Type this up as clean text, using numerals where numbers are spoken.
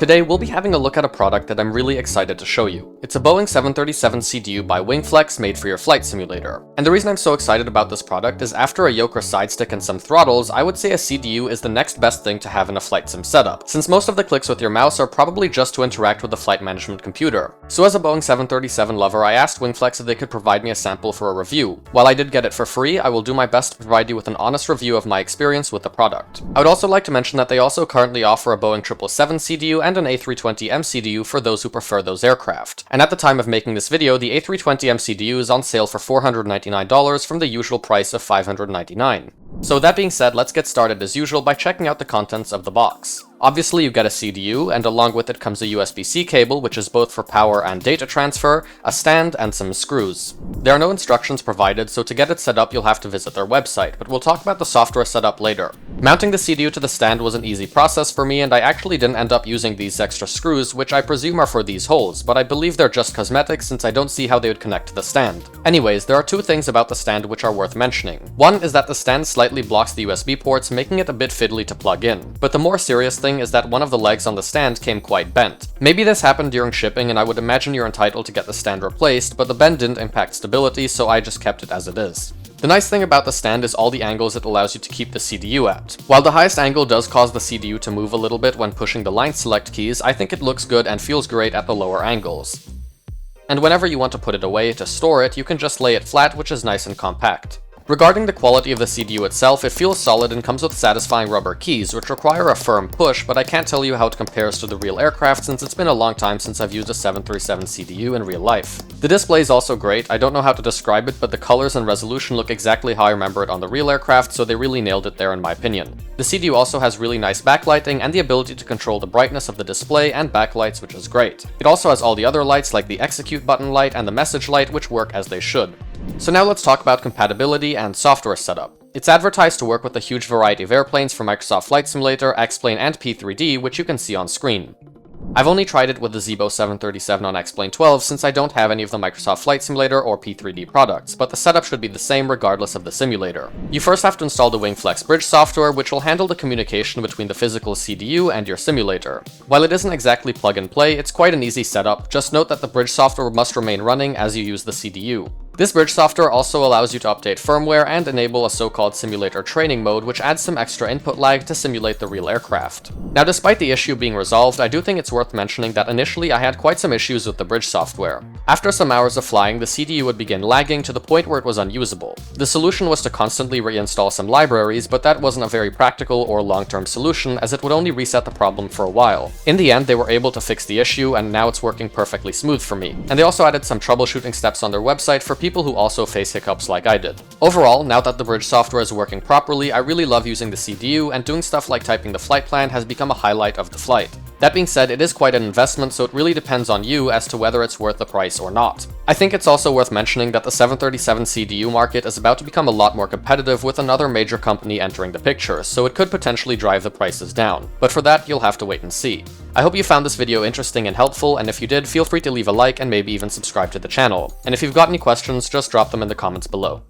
Today, we'll be having a look at a product that I'm really excited to show you. It's a Boeing 737 CDU by WINGFLEX made for your flight simulator. And the reason I'm so excited about this product is after a yoke or side stick and some throttles, I would say a CDU is the next best thing to have in a flight sim setup, since most of the clicks with your mouse are probably just to interact with the flight management computer. So as a Boeing 737 lover, I asked WINGFLEX if they could provide me a sample for a review. While I did get it for free, I will do my best to provide you with an honest review of my experience with the product. I would also like to mention that they also currently offer a Boeing 777 CDU and an A320 MCDU for those who prefer those aircraft. And at the time of making this video, the A320 MCDU is on sale for $499 from the usual price of $599. So that being said, let's get started as usual by checking out the contents of the box. Obviously you get a CDU, and along with it comes a USB-C cable, which is both for power and data transfer, a stand, and some screws. There are no instructions provided, so to get it set up you'll have to visit their website, but we'll talk about the software setup later. Mounting the CDU to the stand was an easy process for me, and I actually didn't end up using these extra screws, which I presume are for these holes, but I believe they're just cosmetic since I don't see how they would connect to the stand. Anyways, there are two things about the stand which are worth mentioning. One is that the stand slightly blocks the USB ports, making it a bit fiddly to plug in. But the more serious thing is that one of the legs on the stand came quite bent. Maybe this happened during shipping, and I would imagine you're entitled to get the stand replaced, but the bend didn't impact stability, so I just kept it as it is. The nice thing about the stand is all the angles it allows you to keep the CDU at. While the highest angle does cause the CDU to move a little bit when pushing the line select keys, I think it looks good and feels great at the lower angles. And whenever you want to put it away to store it, you can just lay it flat, which is nice and compact. Regarding the quality of the CDU itself, it feels solid and comes with satisfying rubber keys, which require a firm push, but I can't tell you how it compares to the real aircraft since it's been a long time since I've used a 737 CDU in real life. The display is also great. I don't know how to describe it, but the colors and resolution look exactly how I remember it on the real aircraft, so they really nailed it there in my opinion. The CDU also has really nice backlighting and the ability to control the brightness of the display and backlights, which is great. It also has all the other lights like the execute button light and the message light, which work as they should. So now let's talk about compatibility and software setup. It's advertised to work with a huge variety of airplanes from Microsoft Flight Simulator, X-Plane, and P3D, which you can see on screen. I've only tried it with the Zibo 737 on X-Plane 12 since I don't have any of the Microsoft Flight Simulator or P3D products, but the setup should be the same regardless of the simulator. You first have to install the WINGFLEX Bridge software, which will handle the communication between the physical CDU and your simulator. While it isn't exactly plug and play, it's quite an easy setup. Just note that the Bridge software must remain running as you use the CDU. This bridge software also allows you to update firmware and enable a so-called simulator training mode, which adds some extra input lag to simulate the real aircraft. Now, despite the issue being resolved, I do think it's worth mentioning that initially I had quite some issues with the bridge software. After some hours of flying, the CDU would begin lagging to the point where it was unusable. The solution was to constantly reinstall some libraries, but that wasn't a very practical or long-term solution as it would only reset the problem for a while. In the end, they were able to fix the issue, and now it's working perfectly smooth for me. And they also added some troubleshooting steps on their website for people who also face hiccups like I did. Overall, now that the bridge software is working properly, I really love using the CDU, and doing stuff like typing the flight plan has become a highlight of the flight. That being said, it is quite an investment, so it really depends on you as to whether it's worth the price or not. I think it's also worth mentioning that the 737 CDU market is about to become a lot more competitive with another major company entering the picture, so it could potentially drive the prices down. But for that, you'll have to wait and see. I hope you found this video interesting and helpful, and if you did, feel free to leave a like and maybe even subscribe to the channel. And if you've got any questions, just drop them in the comments below.